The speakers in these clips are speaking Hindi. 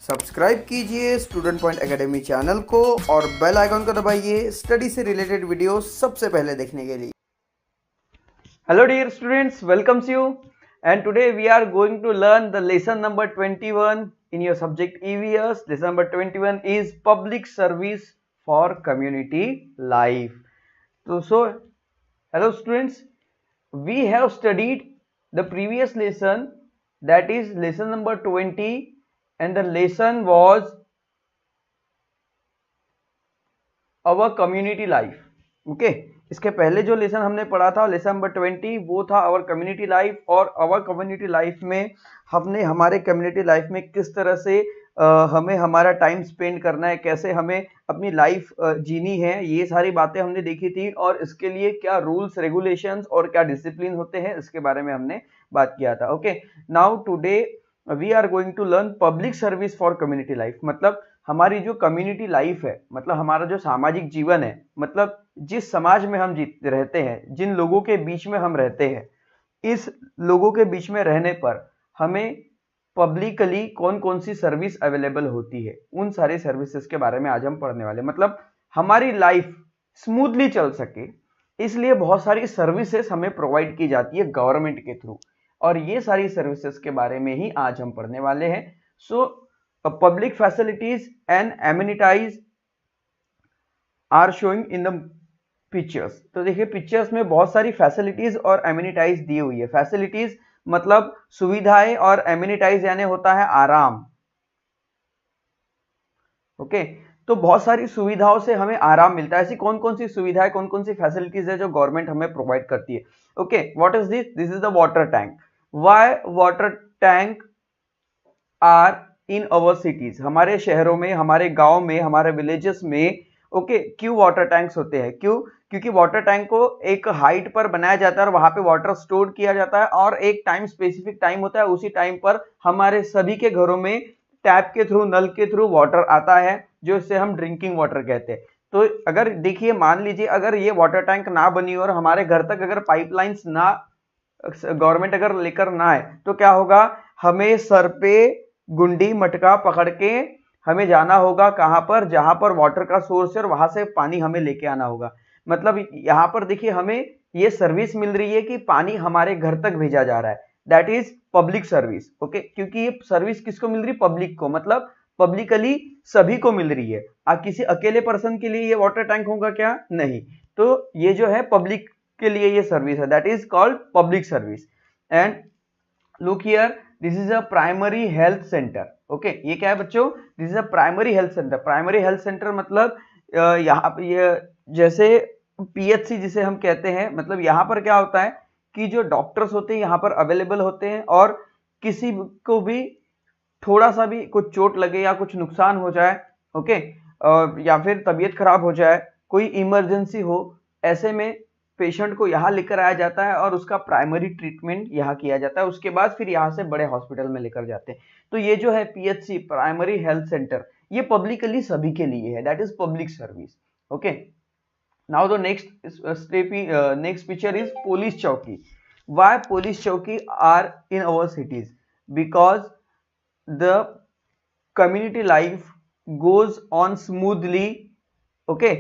सब्सक्राइब कीजिए स्टूडेंट पॉइंट एकेडमी चैनल को और बेल आइकन को दबाइए स्टडी से रिलेटेड वीडियो सबसे पहले देखने के लिए। Hello dear students, welcomes you and today we are going to learn the lesson number 21 in your subject EVS. Lesson number 21 is public service for community life. So hello students, we have studied the previous lesson, that is lesson number 20, and the lesson was our community life. Okay, इसके पहले जो लेसन हमने पढ़ा था लेसन नंबर 20 वो था आवर कम्युनिटी लाइफ। और आवर कम्युनिटी लाइफ में हमने हमारे कम्युनिटी लाइफ में किस तरह से हमें हमारा टाइम स्पेंड करना है, कैसे हमें अपनी लाइफ जीनी है, ये सारी बातें हमने देखी थी। और इसके लिए क्या रूल्स रेगुलेशंस और क्या डिसिप्लिन होते हैं इसके बारे में हमने बात किया था। Okay, now today we are going to learn public service for community life. मतलब हमारी जो कम्युनिटी लाइफ है, मतलब हमारा जो सामाजिक जीवन है, मतलब जिस समाज में हम रहते हैं, जिन लोगों के बीच में हम रहते हैं, इस लोगों के बीच में रहने पर हमें पब्लिकली कौन कौन सी सर्विस अवेलेबल होती है, उन सारी सर्विसेज के बारे में आज हम पढ़ने वाले। मतलब हमारी लाइफ स्मूथली चल सके इसलिए बहुत सारी सर्विसेज हमें प्रोवाइड की जाती है गवर्नमेंट के थ्रू, और ये सारी सर्विसेज के बारे में ही आज हम पढ़ने वाले हैं। So public facilities and amenities are showing in the pictures. तो देखिए पिक्चर्स में बहुत सारी फैसिलिटीज और एमिनिटाइज दी हुई है। फैसिलिटीज मतलब सुविधाएं और एमिनिटाइज यानी होता है आराम। ओके, तो बहुत सारी सुविधाओं से हमें आराम मिलता है। ऐसी कौन कौन सी सुविधाएं, कौन कौन सी फैसिलिटीज है जो गवर्नमेंट हमें प्रोवाइड करती है। Okay, what is this? This is the water tank. Why water tank are in our cities? हमारे शहरों में, हमारे गांव में, हमारे विलेजेस में ओके क्यों वाटर टैंक्स होते हैं? क्यों? क्योंकि वाटर टैंक को एक हाइट पर बनाया जाता है और वहां पे वाटर स्टोर किया जाता है, और एक टाइम स्पेसिफिक टाइम होता है, उसी टाइम पर हमारे सभी के घरों में टैप के थ्रू, नल के थ्रू वाटर आता है, जो इसे हम ड्रिंकिंग वाटर कहते हैं। तो अगर देखिए, मान लीजिए अगर ये वाटर टैंक ना बनी और हमारे घर तक अगर पाइपलाइंस ना, गवर्नमेंट अगर लेकर ना आए, तो क्या होगा? हमें सर पे गुंडी मटका पकड़ के हमें जाना होगा कहां पर? जहां पर वाटर का सोर्स है, और वहां से पानी हमें लेके आना होगा। मतलब यहां पर देखिए हमें ये सर्विस मिल रही है कि पानी हमारे घर तक भेजा जा रहा है, that is public service. Okay, क्योंकि ये सर्विस किसको मिल रही? पब्लिक को, मतलब पब्लिकली सभी को मिल रही है। किसी अकेले पर्सन के लिए ये वाटर टैंक होगा क्या? नहीं। तो ये जो है पब्लिक के लिए ये सर्विस है, that is called public service. And look here, this is a primary health centre. Okay, ये क्या है बच्चों? This is a primary health centre. Primary health centre मतलब यहाँ पे ये जैसे पीएचसी जिसे हम कहते हैं, मतलब यहाँ पर क्या होता है कि जो डॉक्टर्स होते हैं यहाँ पर अवेलेबल होते हैं, और किसी को भी थोड़ा सा भी कुछ चोट लगे या कुछ नुकसान हो जाए, ओके, या फिर तबीयत खराब हो जाए, कोई इमरजेंसी हो, ऐसे में पेशेंट को यहाँ लेकर आया जाता है और उसका प्राइमरी ट्रीटमेंट यहाँ किया जाता है। उसके बाद फिर यहाँ से बड़े हॉस्पिटल में लेकर जाते हैं। तो ये जो है पीएचसी, प्राइमरी हेल्थ सेंटर, ये पब्लिकली सभी के लिए है, that is public service. Okay, now the next picture is police चौकी। व्हाई पुलिस चौकी are in our cities? Because the community life goes on smoothly, okay,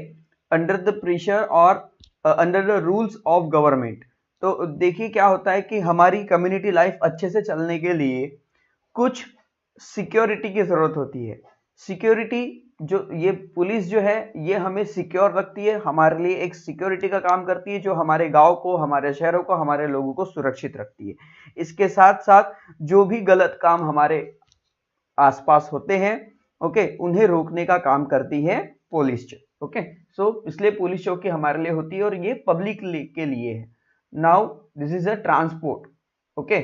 under the pressure or under the rules of government। तो देखिए क्या होता है कि हमारी कम्युनिटी लाइफ अच्छे से चलने के लिए कुछ सिक्योरिटी की जरूरत होती है। सिक्योरिटी, जो ये पुलिस जो है ये हमें सिक्योर रखती है, हमारे लिए एक सिक्योरिटी का काम करती है, जो हमारे गांव को, हमारे शहरों को, हमारे लोगों को सुरक्षित रखती है। इसके साथ साथ जो भी गलत काम हमारे आसपास होते हैं, ओके, उन्हें रोकने का काम करती है पुलिस। ओके, सो इसलिए पुलिस चौकी हमारे लिए होती है और ये पब्लिक के लिए है। Now this is a transport. Okay,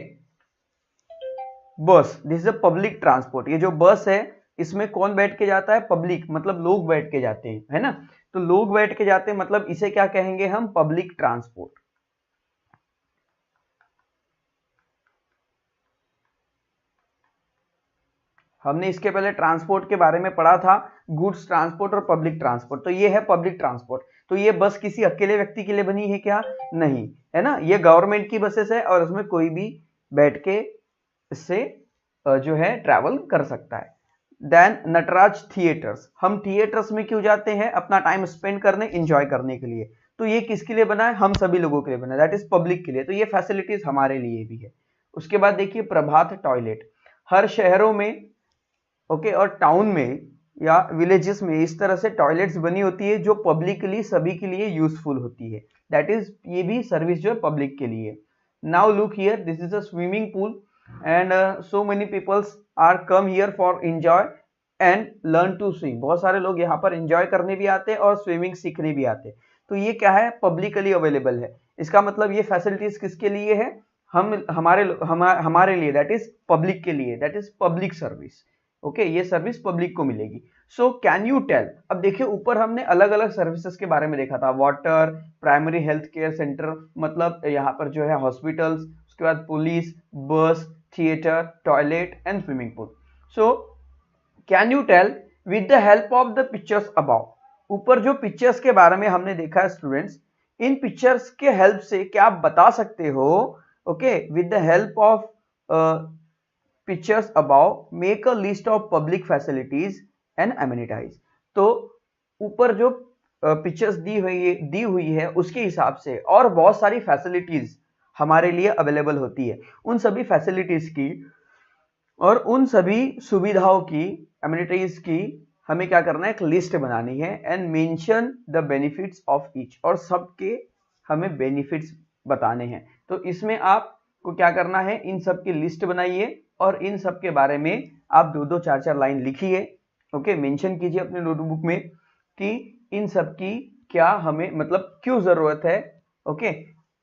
bus, this is a public transport. ये जो बस है इसमें कौन बैठ के जाता है? पब्लिक, मतलब लोग बैठ के जाते हैं, है ना? तो लोग बैठ के जाते हैं, मतलब इसे क्या कहेंगे हम? Public transport. हमने इसके पहले ट्रांसपोर्ट के बारे में पढ़ा था, गुड्स ट्रांसपोर्ट और पब्लिक ट्रांसपोर्ट। तो ये है पब्लिक ट्रांसपोर्ट। तो ये बस किसी अकेले व्यक्ति के लिए बनी है क्या? नहीं, है ना? ये गवर्नमेंट की बसेस है और उसमें कोई भी बैठ के इससे जो है ट्रैवल कर सकता है। देन नटराज थिएटर्स, हम थिएटर्स में क्यों जाते हैं? अपना टाइम स्पेंड करने, एंजॉय करने के लिए। तो ये किसके लिए बना है? हम सभी लोगों के लिए बना है, दैट इज पब्लिक के लिए। तो ये फैसिलिटीज हमारे लिए भी है। उसके बाद देखिए प्रभात टॉयलेट, हर शहरों में ओके और टाउन में या विलेजेस में इस तरह से टॉयलेट्स बनी होती है जो पब्लिकली सभी के लिए यूजफुल होती है, दैट इज ये भी सर्विस जो है पब्लिक के लिए। Now look here, this is a swimming pool and so many peoples are come here for enjoy and learn to swim. बहुत सारे लोग यहाँ पर एंजॉय करने भी आते हैं और स्विमिंग सीखने भी आते हैं। तो ये क्या है? पब्लिकली अवेलेबल है। इसका मतलब ये फैसिलिटीज किसके लिए है? हमारे लिए, दैट इज पब्लिक के लिए, that is public service. Okay, ये सर्विस पब्लिक को मिलेगी। सो कैन यू टेल, अब देखिए ऊपर हमने अलग अलग सर्विसेज के बारे में देखा था, water, primary health care centre, मतलब यहाँ पर जो है हॉस्पिटल्स, उसके बाद police, bus, theatre, toilet and swimming pool. So can you tell with the help of the pictures about, ऊपर जो पिक्चर्स के बारे में हमने देखा है स्टूडेंट्स, इन पिक्चर्स के हेल्प से क्या आप बता सकते हो? Okay, with the help of pictures above make a list of public facilities and amenities। तो ऊपर जो पिक्चर्स दी हुई है उसके हिसाब से और बहुत सारी फैसिलिटीज हमारे लिए अवेलेबल होती है, उन सभी फैसिलिटीज की और उन सभी सुविधाओं की, एमिनिटीज की हमें क्या करना है? एक लिस्ट बनानी है and mention the benefits of each, और सबके हमें बेनिफिट्स बताने हैं। तो इसमें आपको क्या करना है? इन सब की लिस्ट बनाइए और इन सब के बारे में आप 2-2, 4-4 लाइन लिखिए। ओके, मेंशन कीजिए अपने नोटबुक में कि इन सब की क्या हमें मतलब क्यों जरूरत है, ओके,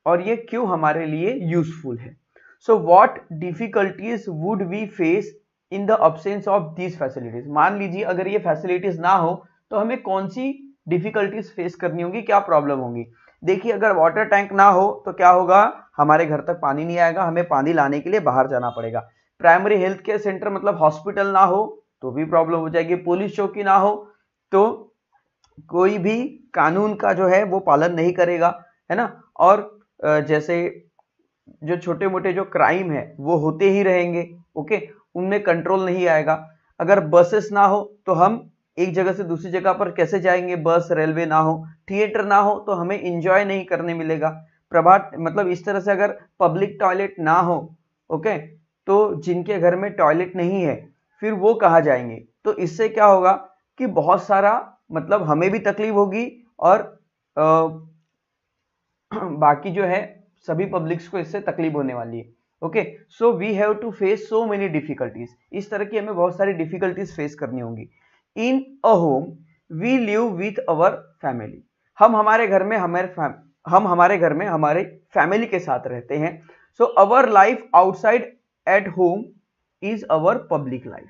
और ये क्यों हमारे लिए यूजफुल है। So what difficulties would we face in the absence of these facilities. मान लीजिए अगर ये फैसिलिटीज ना हो तो हमें कौन सी डिफिकल्टीज फेस करनी होगी, क्या प्रॉब्लम होगी? देखिए अगर वाटर टैंक ना हो तो क्या होगा? हमारे घर तक पानी नहीं आएगा, हमें पानी लाने के लिए बाहर जाना पड़ेगा। प्राइमरी हेल्थ केयर सेंटर मतलब हॉस्पिटल ना हो तो भी प्रॉब्लम हो जाएगी। पुलिस चौकी ना हो तो कोई भी कानून का जो है वो पालन नहीं करेगा, है ना। और जैसे जो छोटे मोटे जो क्राइम है वो होते ही रहेंगे, ओके, उनमें कंट्रोल नहीं आएगा। अगर बसेस ना हो तो हम एक जगह से दूसरी जगह पर कैसे जाएंगे? बस, रेलवे ना हो, थिएटर ना हो तो हमें एंजॉय नहीं करने मिलेगा। प्रभात मतलब इस तरह से अगर पब्लिक टॉयलेट ना हो, ओके, तो जिनके घर में टॉयलेट नहीं है फिर वो कहाँ जाएंगे? तो इससे क्या होगा कि बहुत सारा मतलब हमें भी तकलीफ होगी और बाकी जो है सभी पब्लिक्स को इससे तकलीफ होने वाली है। Okay, so we have to face so many difficulties, इस तरह की हमें बहुत सारी डिफिकल्टीज फेस करनी होंगी। In a home we live with our family, हम हमारे घर में हमारे फैमिली के साथ रहते हैं। So our life outside at home is our public life,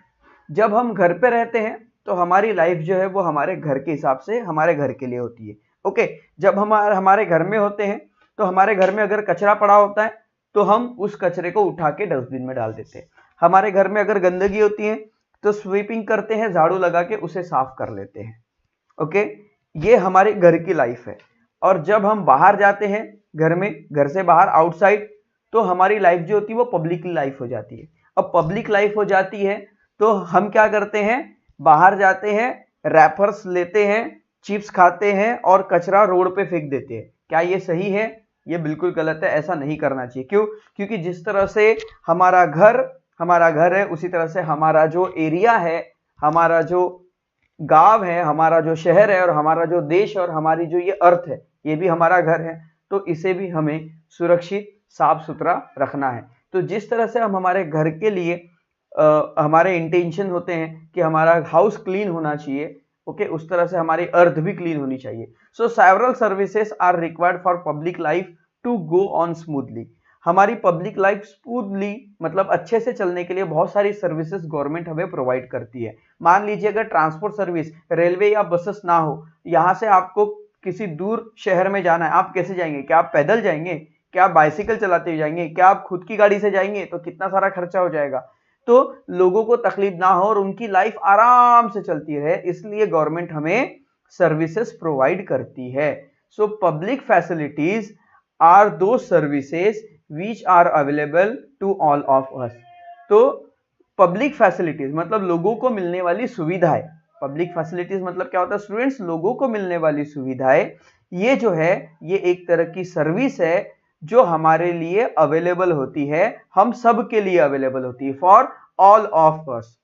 जब हम घर पे रहते हैं तो हमारी लाइफ जो है वो हमारे घर के हिसाब से हमारे घर के लिए होती है। ओके, जब हम हमारे घर में होते हैं तो हमारे घर में अगर कचरा पड़ा होता है तो हम उस कचरे को उठा के डस्टबिन में डाल देते हैं। हमारे घर में अगर गंदगी होती है तो स्वीपिंग करते हैं, झाड़ू लगा के उसे साफ कर लेते हैं। ओके, ये हमारे घर की लाइफ है। और जब हम बाहर जाते हैं घर से बाहर आउटसाइड, तो हमारी लाइफ जो होती है वो पब्लिक लाइफ हो जाती है। अब पब्लिक लाइफ हो जाती है तो हम क्या करते हैं? बाहर जाते हैं, रैपर्स लेते हैं, चिप्स खाते हैं और कचरा रोड पे फेंक देते हैं। क्या ये सही है? ये बिल्कुल गलत है, ऐसा नहीं करना चाहिए। क्यों? क्योंकि जिस तरह से हमारा घर है उसी तरह से हमारा जो एरिया है, हमारा जो गांव है, हमारा जो शहर है और हमारा जो देश और हमारी जो ये अर्थ है, ये भी हमारा घर है। तो इसे भी हमें सुरक्षित, साफ सुथरा रखना है। तो जिस तरह से हम हमारे घर के लिए हमारे इंटेंशन होते हैं कि हमारा हाउस क्लीन होना चाहिए, ओके, उस तरह से हमारी अर्थ भी क्लीन होनी चाहिए। So several services are required for public life to go on smoothly, हमारी पब्लिक लाइफ स्मूथली मतलब अच्छे से चलने के लिए बहुत सारी सर्विसेज गवर्नमेंट हमें प्रोवाइड करती है। मान लीजिए अगर ट्रांसपोर्ट सर्विस, रेलवे या बसेस ना हो, यहाँ से आपको किसी दूर शहर में जाना है, आप कैसे जाएंगे? क्या आप पैदल जाएंगे? क्या आप बाइसिकल चलाते हुए जाएंगे? क्या आप खुद की गाड़ी से जाएंगे? तो कितना सारा खर्चा हो जाएगा। तो लोगों को तकलीफ ना हो और उनकी लाइफ आराम से चलती रहे, इसलिए गवर्नमेंट हमें सर्विसेज प्रोवाइड करती है। सो पब्लिक फैसिलिटीज आर दो services which are available to all of us। तो पब्लिक फैसिलिटीज मतलब लोगों को मिलने वाली सुविधाएं, पब्लिक फैसिलिटीज मतलब क्या होता है स्टूडेंट्स, लोगों को मिलने वाली सुविधाएं, ये जो है ये एक तरह की सर्विस है जो हमारे लिए अवेलेबल होती है, हम सब के लिए अवेलेबल होती है, for all of us.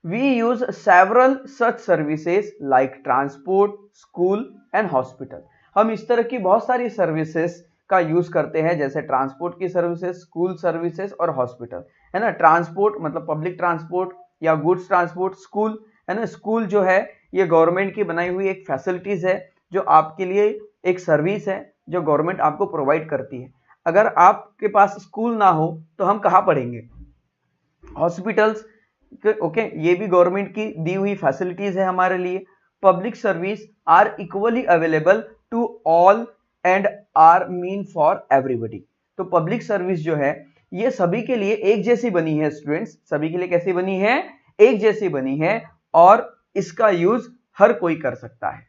We use several such services like transport, school and hospital. हम इस तरह की बहुत सारी सर्विसेज का यूज करते हैं, जैसे ट्रांसपोर्ट की सर्विसेज, स्कूल सर्विसेज और हॉस्पिटल, है ना। ट्रांसपोर्ट मतलब पब्लिक ट्रांसपोर्ट या गुड्स ट्रांसपोर्ट, स्कूल है ना, स्कूल जो है ये गवर्नमेंट की बनाई हुई एक फैसिलिटीज है जो आपके लिए एक सर्विस है जो गवर्नमेंट आपको प्रोवाइड करती है। अगर आपके पास स्कूल ना हो तो हम कहाँ पढ़ेंगे? हॉस्पिटल्स, ओके, ये भी गवर्नमेंट की दी हुई फैसिलिटीज है हमारे लिए। Public service are equally available to all and are mean for everybody. तो पब्लिक सर्विस जो है ये सभी के लिए एक जैसी बनी है स्टूडेंट्स, सभी के लिए कैसी बनी है? एक जैसी बनी है और इसका यूज हर कोई कर सकता है।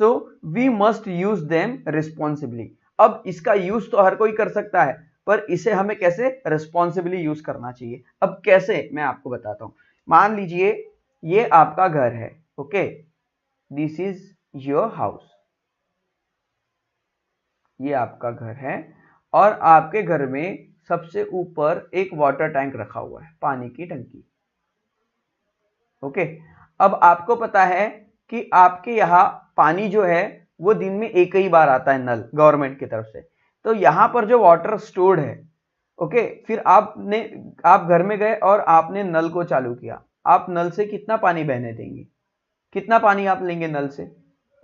So we must use them responsibly. अब इसका यूज तो हर कोई कर सकता है पर इसे हमें कैसे रिस्पॉन्सिबली यूज करना चाहिए। अब कैसे मैं आपको बताता हूं। मान लीजिए ये आपका घर है, okay, this is your house, ये आपका घर है और आपके घर में सबसे ऊपर एक वाटर टैंक रखा हुआ है, पानी की टंकी, ओके। अब आपको पता है कि आपके यहाँ पानी जो है वो दिन में एक ही बार आता है नल गवर्नमेंट की तरफ से, तो यहां पर जो वाटर स्टोर्ड है, ओके, फिर आप घर में गए और आपने नल को चालू किया, आप नल से कितना पानी बहने देंगे? कितना पानी आप लेंगे नल से?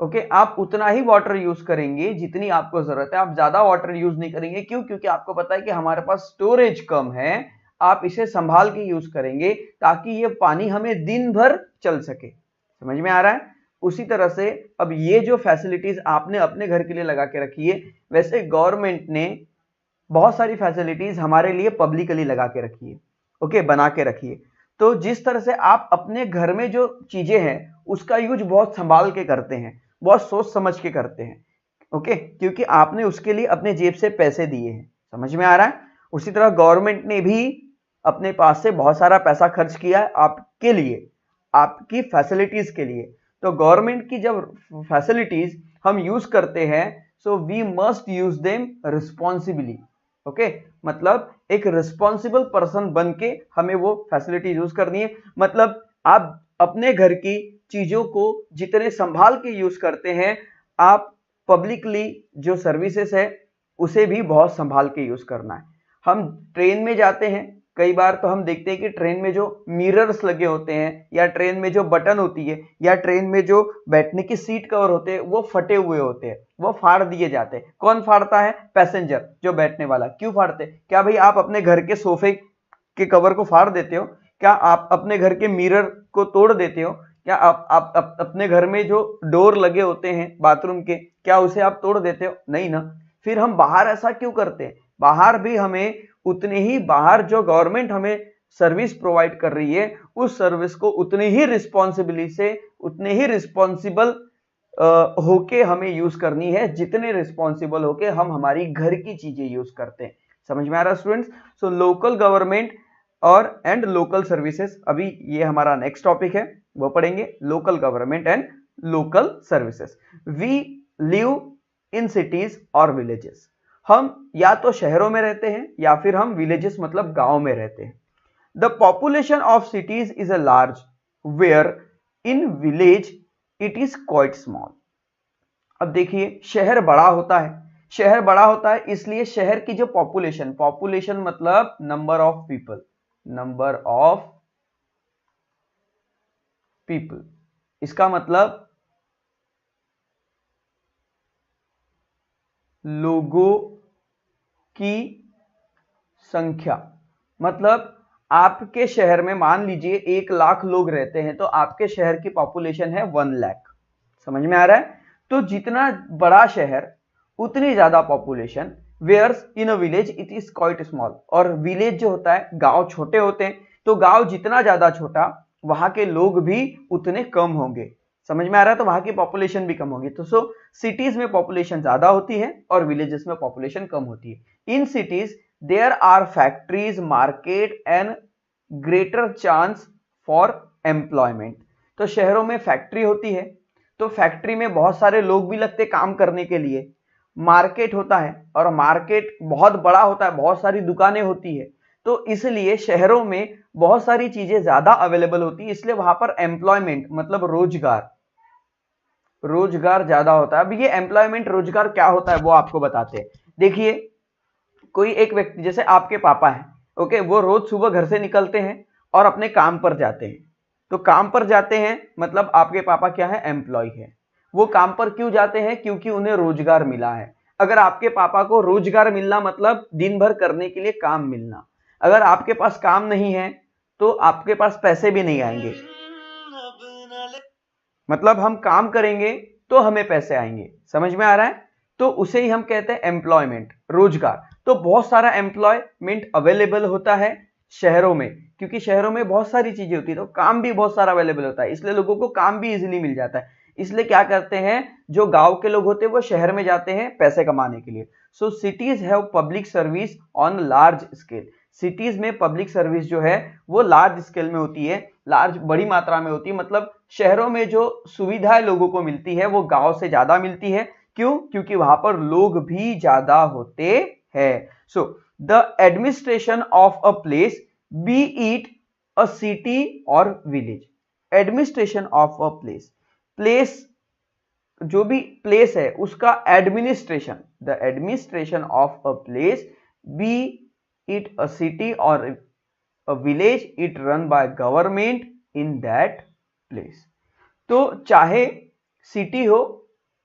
ओके, आप उतना ही वाटर यूज करेंगे जितनी आपको जरूरत है, आप ज्यादा वाटर यूज नहीं करेंगे। क्यों? क्योंकि आपको पता है कि हमारे पास स्टोरेज कम है, आप इसे संभाल के यूज करेंगे ताकि ये पानी हमें दिन भर चल सके। समझ में आ रहा है? उसी तरह से अब ये जो फैसिलिटीज आपने अपने घर के लिए लगा के रखी है, वैसे गवर्नमेंट ने बहुत सारी फैसिलिटीज हमारे लिए पब्लिकली लगा के रखी है, ओके, बना के रखी है। तो जिस तरह से आप अपने घर में जो चीजें हैं उसका यूज बहुत संभाल के करते हैं, बहुत सोच समझ के करते हैं, ओके, क्योंकि आपने उसके लिए अपने जेब से पैसे दिए हैं। समझ में आ रहा है? उसी तरह गवर्नमेंट ने भी अपने पास से बहुत सारा पैसा खर्च किया है आपके लिए, आपकी फैसिलिटीज के लिए। तो गवर्नमेंट की जब फैसिलिटीज हम यूज करते हैं, so we must use them responsibly, okay, मतलब एक रिस्पॉन्सिबल पर्सन बन के हमें वो फैसिलिटी यूज करनी है। मतलब आप अपने घर की चीजों को जितने संभाल के यूज करते हैं, आप पब्लिकली जो सर्विसेज है उसे भी बहुत संभाल के यूज करना है। हम ट्रेन में जाते हैं, कई बार तो हम देखते हैं कि ट्रेन में जो मिरर्स लगे होते हैं या ट्रेन में जो बटन होती है या ट्रेन में जो बैठने की सीट कवर होते हैं वो फटे हुए होते हैं, वो फाड़ दिए जाते हैं। कौन फाड़ता है? पैसेंजर, जो बैठने वाला। क्यों फाड़ते? क्या भाई आप अपने घर के सोफे के कवर को फाड़ देते हो? क्या आप अपने घर के मिरर को तोड़ देते हो? क्या आप अपने घर में जो डोर लगे होते हैं बाथरूम के, क्या उसे आप तोड़ देते हो? नहीं ना। फिर हम बाहर ऐसा क्यों करते हैं? बाहर भी हमें उतने ही, बाहर जो गवर्नमेंट हमें सर्विस प्रोवाइड कर रही है उस सर्विस को उतने ही रिस्पॉन्सिबिलिटी से, उतने ही रिस्पॉन्सिबल होके हमें यूज करनी है जितने रिस्पॉन्सिबल होके हम हमारी घर की चीजें यूज करते हैं। समझ में आ रहा है स्टूडेंट्स? सो लोकल गवर्नमेंट और एंड लोकल सर्विसेज, अभी ये हमारा नेक्स्ट टॉपिक है, वो पढ़ेंगे, local government and local services. We live in cities और विलेजेस। हम या तो शहरों में रहते हैं या फिर हम विलेजेस मतलब गांव में रहते हैं। The population of cities is a large, where in village it is quite small. अब देखिए, शहर बड़ा होता है, शहर बड़ा होता है इसलिए शहर की जो पॉपुलेशन, पॉपुलेशन मतलब number of people, number of people, इसका मतलब लोगों की संख्या। मतलब आपके शहर में मान लीजिए 1 लाख लोग रहते हैं तो आपके शहर की पॉपुलेशन है 1 लाख। समझ में आ रहा है? तो जितना बड़ा शहर उतनी ज्यादा population. Where's in a village it is quite small. और विलेज जो होता है, गांव छोटे होते हैं, तो गांव जितना ज्यादा छोटा वहां के लोग भी उतने कम होंगे। समझ में आ रहा है? तो वहां की पॉपुलेशन भी कम होगी। तो सो सिटीज में पॉपुलेशन ज्यादा होती है और विलेजेस में पॉपुलेशन कम होती है। In cities there are factories, market and greater chance for employment. तो शहरों में फैक्ट्री होती है, तो फैक्ट्री में बहुत सारे लोग भी लगते काम करने के लिए। मार्केट होता है और मार्केट बहुत बड़ा होता है, बहुत सारी दुकानें होती है, तो इसलिए शहरों में बहुत सारी चीजें ज्यादा अवेलेबल होती है, इसलिए वहां पर एम्प्लॉयमेंट मतलब रोजगार ज्यादा होता है। अब ये एम्प्लॉयमेंट रोजगार क्या होता है वो आपको बताते हैं। देखिए, कोई एक व्यक्ति जैसे आपके पापा है, ओके, वो रोज सुबह घर से निकलते हैं और अपने काम पर जाते हैं। तो काम पर जाते हैं मतलब आपके पापा क्या है, एम्प्लॉय है। वो काम पर क्यों जाते हैं, क्योंकि उन्हें रोजगार मिला है। अगर आपके पापा को रोजगार मिलना मतलब दिन भर करने के लिए काम मिलना। अगर आपके पास काम नहीं है तो आपके पास पैसे भी नहीं आएंगे। मतलब हम काम करेंगे तो हमें पैसे आएंगे, समझ में आ रहा है? तो उसे ही हम कहते हैं एम्प्लॉयमेंट, रोजगार। तो बहुत सारा एम्प्लॉयमेंट अवेलेबल होता है शहरों में, क्योंकि शहरों में बहुत सारी चीजें होती है, तो काम भी बहुत सारा अवेलेबल होता है, इसलिए लोगों को काम भी इजीली मिल जाता है। इसलिए क्या करते हैं, जो गांव के लोग होते हैं वो शहर में जाते हैं पैसे कमाने के लिए। So cities have public service on large scale. Cities में पब्लिक सर्विस जो है वो लार्ज स्केल में होती है, लार्ज बड़ी मात्रा में होती है। मतलब शहरों में जो सुविधाएं लोगों को मिलती है वो गांव से ज्यादा मिलती है। क्यों? क्योंकि वहां पर लोग भी ज्यादा होते हैं। So the administration of a place, be it a city or village. Administration of a place, place जो भी प्लेस है उसका administration, the administration of a place, be it a city or a village, it run by government in that place. तो चाहे सिटी हो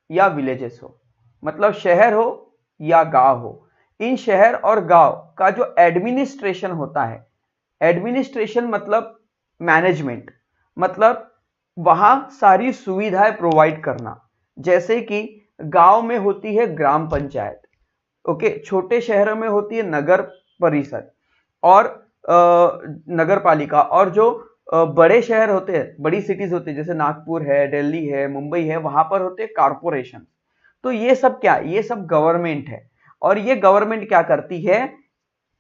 या विलेजेस हो, मतलब शहर हो या गांव हो, इन शहर और गांव का जो एडमिनिस्ट्रेशन होता है, एडमिनिस्ट्रेशन मतलब मैनेजमेंट, मतलब वहां सारी सुविधाएं प्रोवाइड करना। जैसे कि गांव में होती है ग्राम पंचायत, ओके, छोटे शहरों में होती है नगर परिषद और नगर पालिका, और जो बड़े शहर होते हैं, बड़ी सिटीज होती है, जैसे नागपुर है, दिल्ली है, मुंबई है, वहां पर होते हैं कारपोरेशन। तो ये सब क्या, ये सब गवर्नमेंट है। और ये गवर्नमेंट क्या करती है,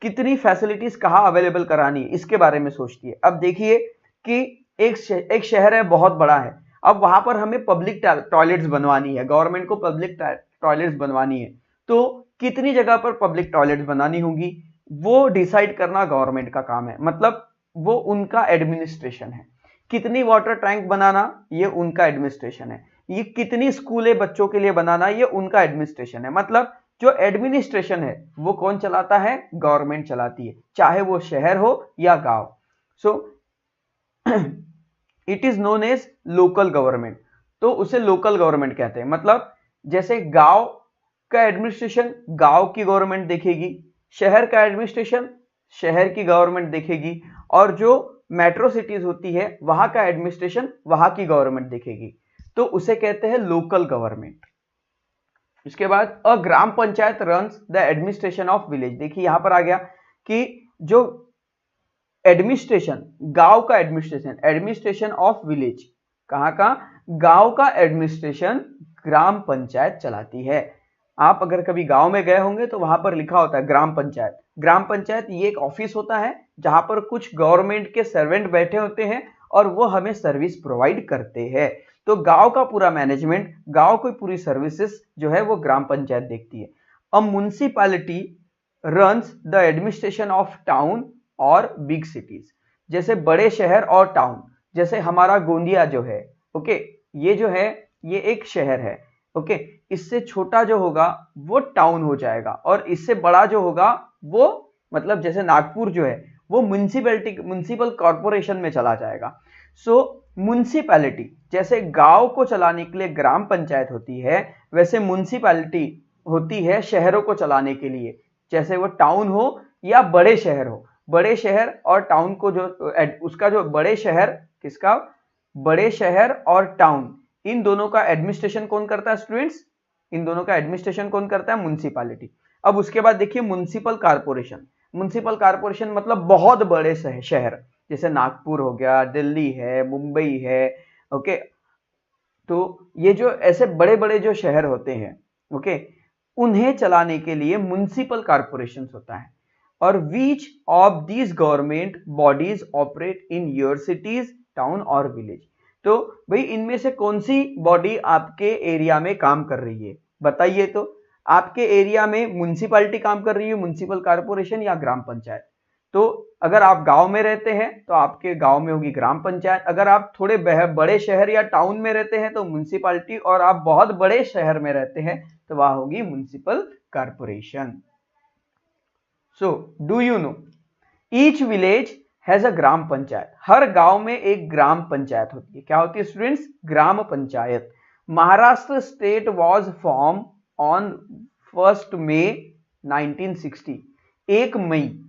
कितनी फैसिलिटीज कहाँ अवेलेबल करानी है इसके बारे में सोचती है। अब देखिए कि एक शहर है, बहुत बड़ा है, अब वहां पर हमें पब्लिक टॉयलेट्स बनवानी है, गवर्नमेंट को पब्लिक टॉयलेट्स बनवानी है, तो कितनी जगह पर पब्लिक टॉयलेट्स बनानी होगी वो डिसाइड करना गवर्नमेंट का काम है, मतलब वो उनका एडमिनिस्ट्रेशन है। कितनी वाटर टैंक बनाना ये उनका एडमिनिस्ट्रेशन है। ये कितनी स्कूलें बच्चों के लिए बनाना ये उनका एडमिनिस्ट्रेशन है। मतलब जो एडमिनिस्ट्रेशन है वो कौन चलाता है, गवर्नमेंट चलाती है, चाहे वो शहर हो या गांव। So it is known as local government. तो उसे लोकल गवर्नमेंट कहते हैं। मतलब जैसे गांव का एडमिनिस्ट्रेशन गांव की गवर्नमेंट देखेगी, शहर का एडमिनिस्ट्रेशन शहर की गवर्नमेंट देखेगी, और जो मेट्रो सिटीज होती है वहां का एडमिनिस्ट्रेशन वहां की गवर्नमेंट देखेगी। तो उसे कहते हैं लोकल गवर्नमेंट। इसके बाद a gram panchayat runs the administration of village. देखिए यहां पर आ गया कि जो एडमिनिस्ट्रेशन, गांव का एडमिनिस्ट्रेशन, एडमिनिस्ट्रेशन ऑफ विलेज, कहां का, गांव का एडमिनिस्ट्रेशन ग्राम पंचायत चलाती है। आप अगर कभी गांव में गए होंगे तो वहां पर लिखा होता है ग्राम पंचायत। ग्राम पंचायत ये एक ऑफिस होता है जहां पर कुछ गवर्नमेंट के सर्वेंट बैठे होते हैं और वो हमें सर्विस प्रोवाइड करते हैं। तो गांव का पूरा मैनेजमेंट, गांव की पूरी सर्विसेज जो है वो ग्राम पंचायत देखती है। A municipality runs the administration of town or big cities. जैसे बड़े शहर और टाउन, जैसे हमारा गोंदिया जो है, ओके, ये जो है ये एक शहर है, ओके, इससे छोटा जो होगा वो टाउन हो जाएगा, और इससे बड़ा जो होगा वो, मतलब जैसे नागपुर जो है वो म्युनिसिपल कॉर्पोरेशन में चला जाएगा। सो म्युनिसिपैलिटी, जैसे गांव को चलाने के लिए ग्राम पंचायत होती है, वैसे म्युनिसिपैलिटी होती है शहरों को चलाने के लिए, जैसे वो टाउन हो या बड़े शहर हो। बड़े शहर और टाउन को जो उसका जो बड़े शहर, किसका, बड़े शहर और टाउन, इन दोनों का एडमिनिस्ट्रेशन कौन करता है स्टूडेंट्स, इन दोनों का एडमिनिस्ट्रेशन कौन करता है, म्युनिसिपैलिटी। अब उसके बाद देखिए म्युनिसिपल कारपोरेशन। म्युनिसिपल कारपोरेशन मतलब बहुत बड़े शहर, जैसे नागपुर हो गया, दिल्ली है, मुंबई है, ओके। तो ये जो ऐसे बड़े बड़े जो शहर होते हैं, ओके, उन्हें चलाने के लिए म्युनिसिपल कारपोरेशन होता है। और which of these government bodies operate in your cities, town और विलेज। तो भाई इनमें से कौन सी बॉडी आपके एरिया में काम कर रही है बताइए। तो आपके एरिया में म्युनिसिपैलिटी काम कर रही है, म्युनिसिपल कॉर्पोरेशन या ग्राम पंचायत। तो अगर आप गांव में रहते हैं तो आपके गांव में होगी ग्राम पंचायत, अगर आप थोड़े बड़े शहर या टाउन में रहते हैं तो म्युनिसिपैलिटी, और आप बहुत बड़े शहर में रहते हैं तो वह होगी municipal corporation. So do you know each village has a gram panchayat. हर गांव में एक ग्राम पंचायत होती है। क्या होती है students? Gram panchayat. Maharashtra state was form on 1 मई 1960। 1 मई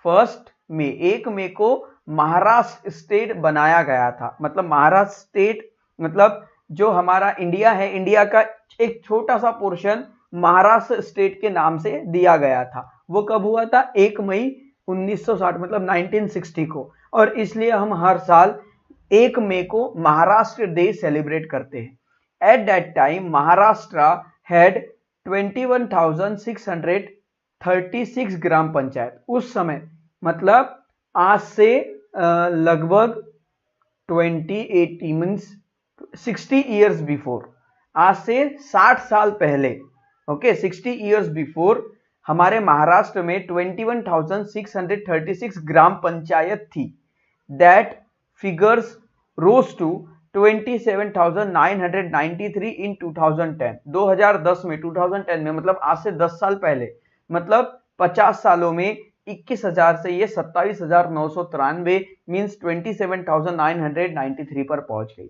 1 मई को महाराष्ट्र स्टेट बनाया गया था। मतलब महाराष्ट्र स्टेट मतलब जो हमारा इंडिया है, इंडिया का एक छोटा सा पोर्शन महाराष्ट्र स्टेट के नाम से दिया गया था। वो कब हुआ था? 1 मई 1960 मतलब 1960 को। और इसलिए हम हर साल 1 मई को महाराष्ट्र डे सेलिब्रेट करते हैं। At that time Maharashtra had 21,636 ग्राम पंचायत। उस समय मतलब आज से लगभग 2080 मीन्स 60 इयर्स बिफोर, आज से 60 साल पहले, ओके 60 इयर्स बिफोर हमारे महाराष्ट्र में 21,636 ग्राम पंचायत थी। दैट फिगर्स रोज टू 27,993 इन 2010। 2010 में 2010 में मतलब आज से 10 साल पहले, मतलब 50 सालों में 21,000 से ये 27,993 मीन्स 27,993 पर पहुंच गई।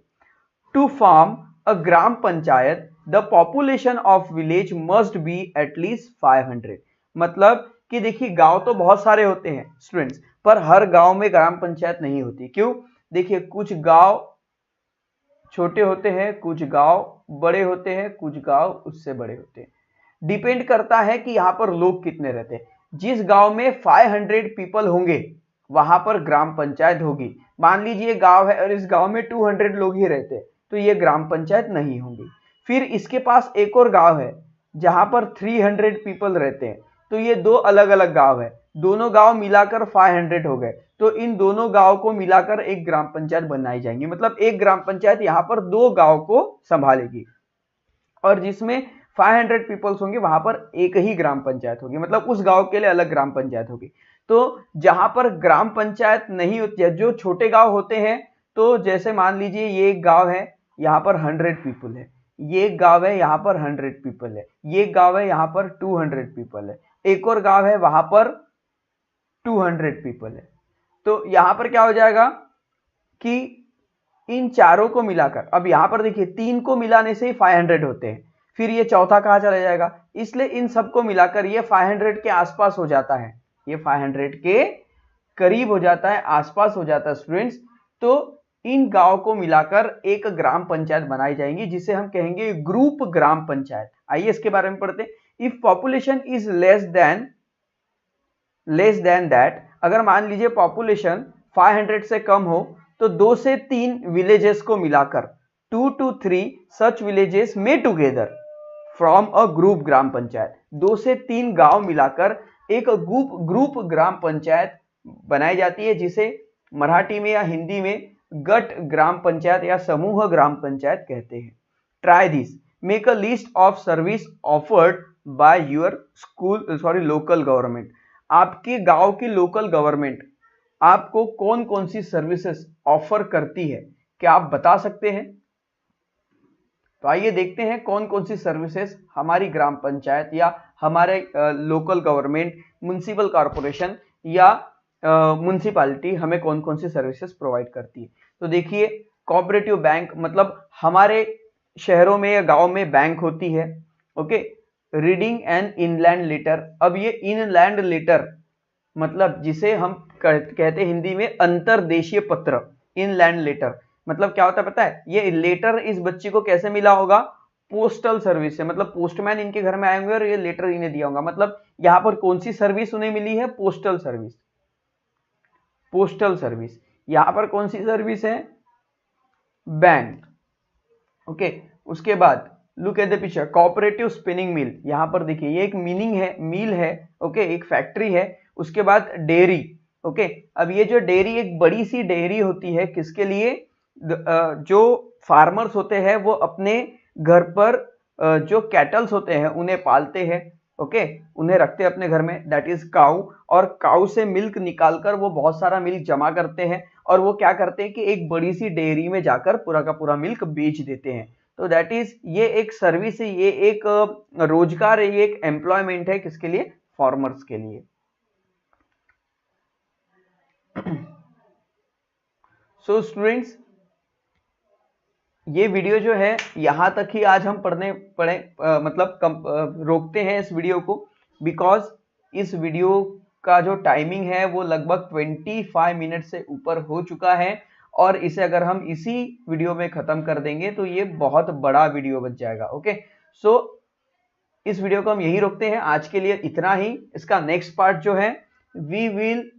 To form a gram panchayat the population of village must be at least 500। मतलब कि देखिए गांव तो बहुत सारे होते हैं स्टूडेंट्स, पर हर गांव में ग्राम पंचायत नहीं होती। क्यों? देखिए कुछ गांव छोटे होते हैं, कुछ गांव बड़े होते हैं, कुछ गांव उससे बड़े होते हैं। डिपेंड करता है कि यहाँ पर लोग कितने रहते हैं। जिस गांव में 500 पीपल होंगे वहां पर ग्राम पंचायत होगी। मान लीजिए गांव है और इस गांव में 200 लोग ही रहते हैं तो ये ग्राम पंचायत नहीं होंगी। फिर इसके पास एक और गांव है जहां पर 300 पीपल रहते हैं तो ये दो अलग अलग गांव है, दोनों गांव मिलाकर 500 हो गए तो इन दोनों गांव को मिलाकर एक ग्राम पंचायत बनाई जाएंगी। मतलब एक ग्राम पंचायत यहाँ पर दो गांव को संभालेगी और जिसमें 500 पीपल्स होंगे वहां पर एक ही ग्राम पंचायत होगी, मतलब उस गांव के लिए अलग ग्राम पंचायत होगी। तो जहां पर ग्राम पंचायत नहीं होती है, जो छोटे गांव होते हैं, तो जैसे मान लीजिए ये एक गांव है यहाँ पर 100 पीपल है, ये एक गांव है यहाँ पर 100 पीपल है, ये एक गांव है यहाँ पर 200 पीपल है, एक और गांव है वहां पर 200 पीपल है। तो यहां पर क्या हो जाएगा कि इन चारों को मिलाकर, अब यहां पर देखिए 3 को मिलाने से ही 500 होते हैं, फिर ये चौथा कहां चला जाएगा, इसलिए इन सबको मिलाकर ये 500 के आसपास हो जाता है, ये 500 के करीब हो जाता है, आसपास हो जाता है स्टूडेंट्स। तो इन गांव को मिलाकर एक ग्राम पंचायत बनाई जाएंगी जिसे हम कहेंगे ग्रुप ग्राम पंचायत। आइए इसके बारे में पढ़ते हैं। If population is less than that, अगर मान लीजिए पॉपुलेशन 500 से कम हो तो 2 से 3 विलेजेस को मिलाकर 2 to 3 सच विलेजेस में टुगेदर फ्रॉम अ ग्रुप ग्राम पंचायत, 2 से 3 गांव मिलाकर एक ग्रुप ग्राम पंचायत बनाई जाती है जिसे मराठी में या हिंदी में गट ग्राम पंचायत या समूह ग्राम पंचायत कहते हैं। Try this, make a list of service offered by your local government. आपके गांव की लोकल गवर्नमेंट आपको कौन कौन सी सर्विसेज ऑफर करती है, क्या आप बता सकते हैं? तो आइए देखते हैं कौन कौन सी सर्विसेज हमारी ग्राम पंचायत या हमारे लोकल गवर्नमेंट, म्युनिसिपल कॉर्पोरेशन या म्युनिसिपैलिटी हमें कौन कौन सी सर्विसेज प्रोवाइड करती है। तो देखिए कोऑपरेटिव बैंक, मतलब हमारे शहरों में या गांव में बैंक होती है, okay. Reading and inland letter, अब ये इनलैंड लेटर मतलब जिसे हम कहते हैं हिंदी में अंतरदेशीय पत्र, इनलैंड लेटर मतलब क्या होता है पता है? ये लेटर इस बच्चे को कैसे मिला होगा? पोस्टल सर्विस से, मतलब पोस्टमैन इनके घर में आए होंगे और ये लेटर इन्हें दिया होगा। मतलब यहाँ पर कौन सी सर्विस उन्हें मिली है? Postal service. Postal service. यहाँ पर कौन सी सर्विस है? Bank, okay. उसके बाद look at the picture, cooperative spinning mill. यहाँ पर देखिए ये एक मीनिंग है, मिल है, ओके, एक फैक्ट्री है, उसके बाद डेयरी। ओके, अब ये जो डेयरी एक बड़ी सी डेयरी होती है, किसके लिए? जो फार्मर्स होते हैं वो अपने घर पर जो कैटल्स होते हैं उन्हें पालते हैं। ओके, उन्हें रखते हैं अपने घर में, दैट इज काउ। और काउ से मिल्क निकालकर वो बहुत सारा मिल्क जमा करते हैं और वो क्या करते हैं कि एक बड़ी सी डेयरी में जाकर पूरा का पूरा मिल्क बेच देते हैं। तो दैट इज, ये एक सर्विस है, ये एक रोजगार है, ये एक एम्प्लॉयमेंट है, किसके लिए? फार्मर्स के लिए। सो स्टूडेंट्स, ये वीडियो जो है यहां तक ही आज हम रोकते हैं इस वीडियो को, बिकॉज इस वीडियो का जो टाइमिंग है वो लगभग 25 मिनट से ऊपर हो चुका है और इसे अगर हम इसी वीडियो में खत्म कर देंगे तो ये बहुत बड़ा वीडियो बन जाएगा। ओके, सो इस वीडियो को हम यही रोकते हैं, आज के लिए इतना ही। इसका नेक्स्ट पार्ट जो है, we will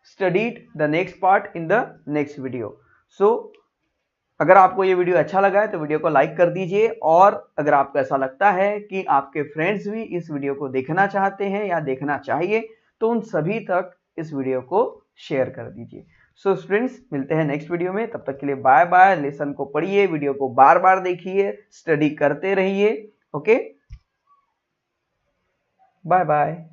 studied the next part in the next video. So अगर आपको ये वीडियो अच्छा लगा है तो वीडियो को लाइक कर दीजिए, और अगर आपको ऐसा लगता है कि आपके फ्रेंड्स भी इस वीडियो को देखना चाहते हैं या देखना चाहिए तो उन सभी तक इस वीडियो को शेयर कर दीजिए। सो स्टूडेंट्स, मिलते हैं नेक्स्ट वीडियो में, तब तक के लिए बाय बाय। लेसन को पढ़िए, वीडियो को बार बार देखिए, स्टडी करते रहिए। Okay, bye bye.